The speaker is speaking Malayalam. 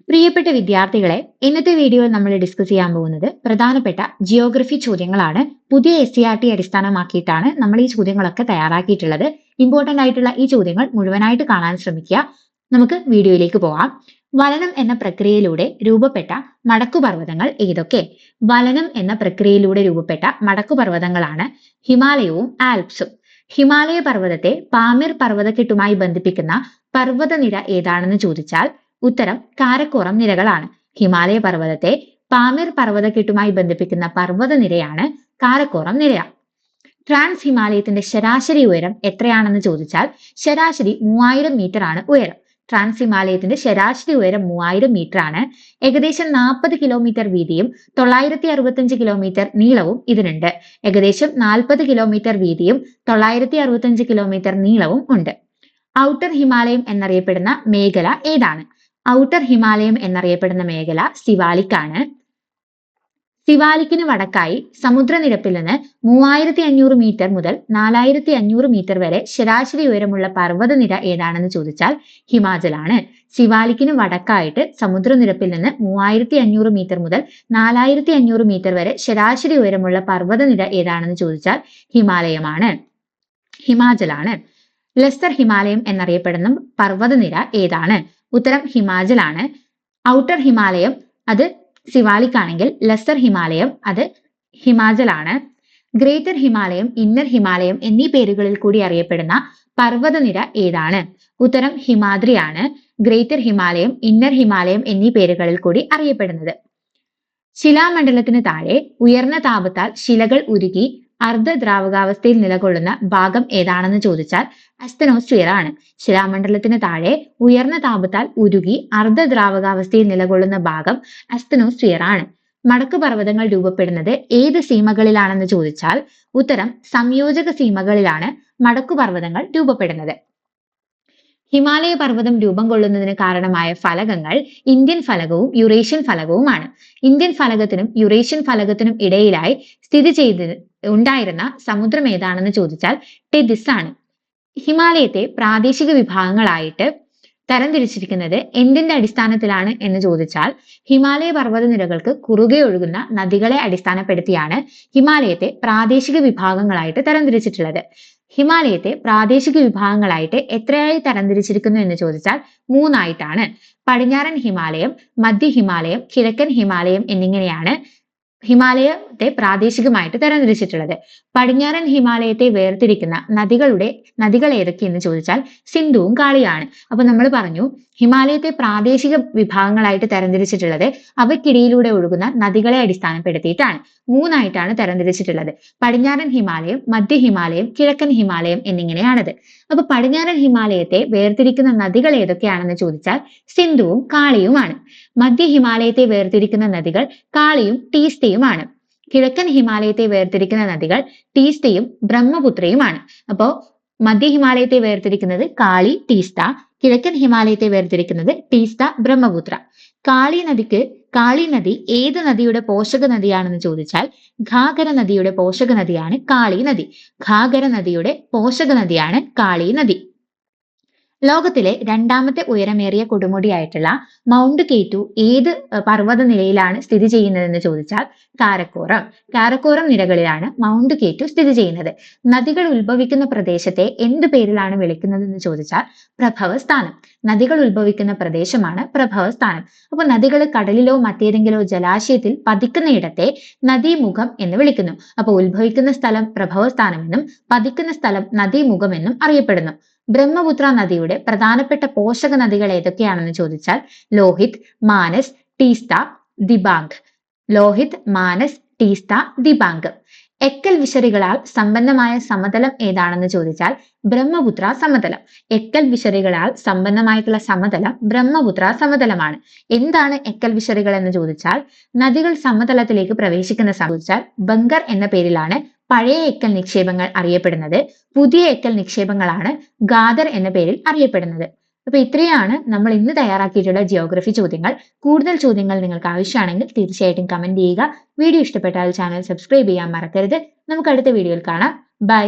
പ്രിയപ്പെട്ട വിദ്യാർത്ഥികളെ, ഇന്നത്തെ വീഡിയോയിൽ നമ്മൾ ഡിസ്കസ് ചെയ്യാൻ പോകുന്നത് പ്രധാനപ്പെട്ട ജിയോഗ്രഫി ചോദ്യങ്ങളാണ്. പുതിയ SCERT അടിസ്ഥാനമാക്കിയിട്ടാണ് നമ്മൾ ഈ ചോദ്യങ്ങളൊക്കെ തയ്യാറാക്കിയിട്ടുള്ളത്. ഇമ്പോർട്ടന്റ് ആയിട്ടുള്ള ഈ ചോദ്യങ്ങൾ മുഴുവനായിട്ട് കാണാൻ ശ്രമിക്കുക. നമുക്ക് വീഡിയോയിലേക്ക് പോകാം. വലനം എന്ന പ്രക്രിയയിലൂടെ രൂപപ്പെട്ട മടക്കുപർവ്വതങ്ങൾ ഏതൊക്കെ? വലനം എന്ന പ്രക്രിയയിലൂടെ രൂപപ്പെട്ട മടക്കുപർവ്വതങ്ങളാണ് ഹിമാലയവും ആൽപ്സും. ഹിമാലയ പർവ്വതത്തെ പാമിർ പർവ്വതക്കെട്ടുമായി ബന്ധിപ്പിക്കുന്ന പർവ്വതനിര ഏതാണെന്ന് ചോദിച്ചാൽ ഉത്തരം കാരക്കോറം നിരകളാണ്. ഹിമാലയ പർവ്വതത്തെ പാമിർ പർവ്വതക്കെട്ടുമായി ബന്ധിപ്പിക്കുന്ന പർവ്വതനിരയാണ് കാരക്കോറം നിര. ട്രാൻസ് ഹിമാലയത്തിന്റെ ശരാശരി ഉയരം എത്രയാണെന്ന് ചോദിച്ചാൽ ശരാശരി 3000 മീറ്റർ ആണ് ഉയരം. ട്രാൻസ് ഹിമാലയത്തിന്റെ ശരാശരി ഉയരം 3000 മീറ്റർ ആണ്. ഏകദേശം 40 കിലോമീറ്റർ വീതിയും 965 കിലോമീറ്റർ നീളവും ഇതിനുണ്ട്. ഏകദേശം 40 കിലോമീറ്റർ വീതിയും 965 കിലോമീറ്റർ നീളവും ഉണ്ട്. ഔട്ടർ ഹിമാലയം എന്നറിയപ്പെടുന്ന മേഖല ഏതാണ്? ഔട്ടർ ഹിമാലയം എന്നറിയപ്പെടുന്ന മേഖല സിവാലിക് ആണ്. സിവാലിക്കിന് വടക്കായി സമുദ്രനിരപ്പിൽ നിന്ന് 3500 മീറ്റർ മുതൽ 4500 മീറ്റർ വരെ ശരാശരി ഉയരമുള്ള പർവ്വതനിര ഏതാണെന്ന് ചോദിച്ചാൽ ഹിമാചൽ ആണ്. സിവാലിക്കിന് വടക്കായിട്ട് സമുദ്രനിരപ്പിൽ നിന്ന് 3500 മീറ്റർ മുതൽ 4500 മീറ്റർ വരെ ശരാശരി ഉയരമുള്ള പർവ്വതനിര ഏതാണെന്ന് ചോദിച്ചാൽ ഹിമാലയമാണ്, ഹിമാചലാണ്. ലെസ്സർ ഹിമാലയം എന്നറിയപ്പെടുന്ന പർവ്വതനിര ഏതാണ്? ഉത്തരം ഹിമാചൽ ആണ്. ഔട്ടർ ഹിമാലയം അത് സിവാലിക് ആണെങ്കിൽ ലെസ്സർ ഹിമാലയം അത് ഹിമാചൽ ആണ്. ഗ്രേറ്റർ ഹിമാലയം, ഇന്നർ ഹിമാലയം എന്നീ പേരുകളിൽ കൂടി അറിയപ്പെടുന്ന പർവ്വതനിര ഏതാണ്? ഉത്തരം ഹിമാദ്രിയാണ്. ഗ്രേറ്റർ ഹിമാലയം, ഇന്നർ ഹിമാലയം എന്നീ പേരുകളിൽ കൂടി അറിയപ്പെടുന്നത്. ശിലാമണ്ഡലത്തിന് താഴെ ഉയർന്ന താപത്താൽ ശിലകൾ ഉരുകി അർദ്ധദ്രാവകാവസ്ഥയിൽ നിലകൊള്ളുന്ന ഭാഗം ഏതാണെന്ന് ചോദിച്ചാൽ അസ്തനോസ്ഫിയർ ആണ്. ശിലാമണ്ഡലത്തിന് താഴെ ഉയർന്ന താപത്താൽ ഉരുകി അർദ്ധദ്രാവകാവസ്ഥയിൽ നിലകൊള്ളുന്ന ഭാഗം അസ്തനോസ്ഫിയർ ആണ്. മടക്കുപർവ്വതങ്ങൾ രൂപപ്പെടുന്നത് ഏത് സീമകളിലാണെന്ന് ചോദിച്ചാൽ ഉത്തരം സംയോജക സീമകളിലാണ് മടക്കുപർവ്വതങ്ങൾ രൂപപ്പെടുന്നത്. ഹിമാലയ പർവ്വതം രൂപം കൊള്ളുന്നതിന് കാരണമായ ഫലകങ്ങൾ ഇന്ത്യൻ ഫലകവും യുറേഷ്യൻ ഫലകവുമാണ്. ഇന്ത്യൻ ഫലകത്തിനും യുറേഷ്യൻ ഫലകത്തിനും ഇടയിലായി സ്ഥിതി ഉണ്ടായിരുന്ന സമുദ്രം ഏതാണെന്ന് ചോദിച്ചാൽ ടെതിസ് ആണ്. ഹിമാലയത്തെ പ്രാദേശിക വിഭാഗങ്ങളായിട്ട് തരംതിരിച്ചിരിക്കുന്നത് എന്തിന്റെ അടിസ്ഥാനത്തിലാണ് എന്ന് ചോദിച്ചാൽ ഹിമാലയ പർവ്വതനിരകൾക്ക് കുറുകെ ഒഴുകുന്ന നദികളെ അടിസ്ഥാനപ്പെടുത്തിയാണ് ഹിമാലയത്തെ പ്രാദേശിക വിഭാഗങ്ങളായിട്ട് തരംതിരിച്ചിട്ടുള്ളത്. ഹിമാലയത്തെ പ്രാദേശിക വിഭാഗങ്ങളായിട്ട് എത്രയായി തരംതിരിച്ചിരിക്കുന്നു എന്ന് ചോദിച്ചാൽ 3 ആയിട്ടാണ്. പടിഞ്ഞാറൻ ഹിമാലയം, മധ്യ ഹിമാലയം, കിഴക്കൻ ഹിമാലയം എന്നിങ്ങനെയാണ് ഹിമാലയത്തെ പ്രാദേശികമായിട്ട് തരംതിരിച്ചിട്ടുള്ളത്. പടിഞ്ഞാറൻ ഹിമാലയത്തെ വേർതിരിക്കുന്ന നദികൾ ഏതൊക്കെയെന്ന് ചോദിച്ചാൽ സിന്ധുവും കാളിയാണ്. അപ്പൊ നമ്മൾ പറഞ്ഞു ഹിമാലയത്തെ പ്രാദേശിക വിഭാഗങ്ങളായിട്ട് തരംതിരിച്ചിട്ടുള്ളത് അവയ്ക്കിടയിലൂടെ ഒഴുകുന്ന നദികളെ അടിസ്ഥാനപ്പെടുത്തിയിട്ടാണ്. 3 ആയിട്ടാണ് തരംതിരിച്ചിട്ടുള്ളത്. പടിഞ്ഞാറൻ ഹിമാലയം, മധ്യ ഹിമാലയം, കിഴക്കൻ ഹിമാലയം എന്നിങ്ങനെയാണത്. അപ്പൊ പടിഞ്ഞാറൻ ഹിമാലയത്തെ വേർതിരിക്കുന്ന നദികൾ ഏതൊക്കെയാണെന്ന് ചോദിച്ചാൽ സിന്ധുവും കാളിയുമാണ്. മധ്യ ഹിമാലയത്തെ വേർതിരിക്കുന്ന നദികൾ കാളിയും ടീസ്തയുമാണ്. കിഴക്കൻ ഹിമാലയത്തെ വേർതിരിക്കുന്ന നദികൾ ടീസ്തയും ബ്രഹ്മപുത്രയുമാണ്. അപ്പോ മധ്യ ഹിമാലയത്തെ വേർതിരിക്കുന്നത് കാളി, ടീസ്ത. കിഴക്കൻ ഹിമാലയത്തെ വേർതിരിക്കുന്നത് ടീസ്ത, ബ്രഹ്മപുത്ര. കാളി നദി ഏത് നദിയുടെ പോഷക നദിയാണെന്ന് ചോദിച്ചാൽ ഘാഗര നദിയുടെ പോഷക നദിയാണ് കാളി നദി. ഘാഗര നദിയുടെ പോഷക നദിയാണ് കാളി നദി. ലോകത്തിലെ രണ്ടാമത്തെ ഉയരമേറിയ കൊടുമുടിയായിട്ടുള്ള മൗണ്ട് കെറ്റു ഏത് പർവ്വതനിരയിലാണ് സ്ഥിതി ചെയ്യുന്നതെന്ന് ചോദിച്ചാൽ കാരക്കോറം നിരകളിലാണ് മൗണ്ട് കെറ്റു സ്ഥിതി ചെയ്യുന്നത്. നദികൾ ഉത്ഭവിക്കുന്ന പ്രദേശത്തെ എന്ത് പേരിലാണ് വിളിക്കുന്നതെന്ന് ചോദിച്ചാൽ പ്രഭവസ്ഥാനം. നദികൾ ഉത്ഭവിക്കുന്ന പ്രദേശമാണ് പ്രഭവസ്ഥാനം. അപ്പൊ നദികൾ കടലിലോ മറ്റേതെങ്കിലോ ജലാശയത്തിൽ പതിക്കുന്നയിടത്തെ നദീമുഖം എന്ന് വിളിക്കുന്നു. അപ്പൊ ഉത്ഭവിക്കുന്ന സ്ഥലം പ്രഭവസ്ഥാനമെന്നും പതിക്കുന്ന സ്ഥലം നദീമുഖം എന്നും അറിയപ്പെടുന്നു. ബ്രഹ്മപുത്ര നദിയുടെ പ്രധാനപ്പെട്ട പോഷക നദികൾ ഏതൊക്കെയാണെന്ന് ചോദിച്ചാൽ ലോഹിത്, മാനസ്, ടീസ്ത, ദിബാംഗ്. ലോഹിത്, മാനസ്, ടീസ്ത, ദിബാംഗ്. എക്കൽ വിശറികളാൽ സമ്പന്നമായ സമതലം ഏതാണെന്ന് ചോദിച്ചാൽ ബ്രഹ്മപുത്ര സമതലം. എക്കൽ വിശറികളാൽ സമ്പന്നമായിട്ടുള്ള സമതലം ബ്രഹ്മപുത്ര സമതലമാണ്. എന്താണ് എക്കൽ വിശറികൾ എന്ന് ചോദിച്ചാൽ നദികൾ സമതലത്തിലേക്ക് പ്രവേശിക്കുന്ന ചോദിച്ചാൽ ബങ്കർ എന്ന പേരിലാണ് പഴയ എക്കൽ നിക്ഷേപങ്ങൾ അറിയപ്പെടുന്നത്. പുതിയ എക്കൽ നിക്ഷേപങ്ങളാണ് ഗാദർ എന്ന പേരിൽ അറിയപ്പെടുന്നത്. അപ്പൊ ഇത്രയാണ് നമ്മൾ ഇന്ന് തയ്യാറാക്കിയിട്ടുള്ള ജിയോഗ്രഫി ചോദ്യങ്ങൾ. കൂടുതൽ ചോദ്യങ്ങൾ നിങ്ങൾക്ക് ആവശ്യമാണെങ്കിൽ തീർച്ചയായിട്ടും കമന്റ് ചെയ്യുക. വീഡിയോ ഇഷ്ടപ്പെട്ടാൽ ചാനൽ സബ്സ്ക്രൈബ് ചെയ്യാൻ മറക്കരുത്. നമുക്ക് അടുത്ത വീഡിയോയിൽ കാണാം. ബൈ.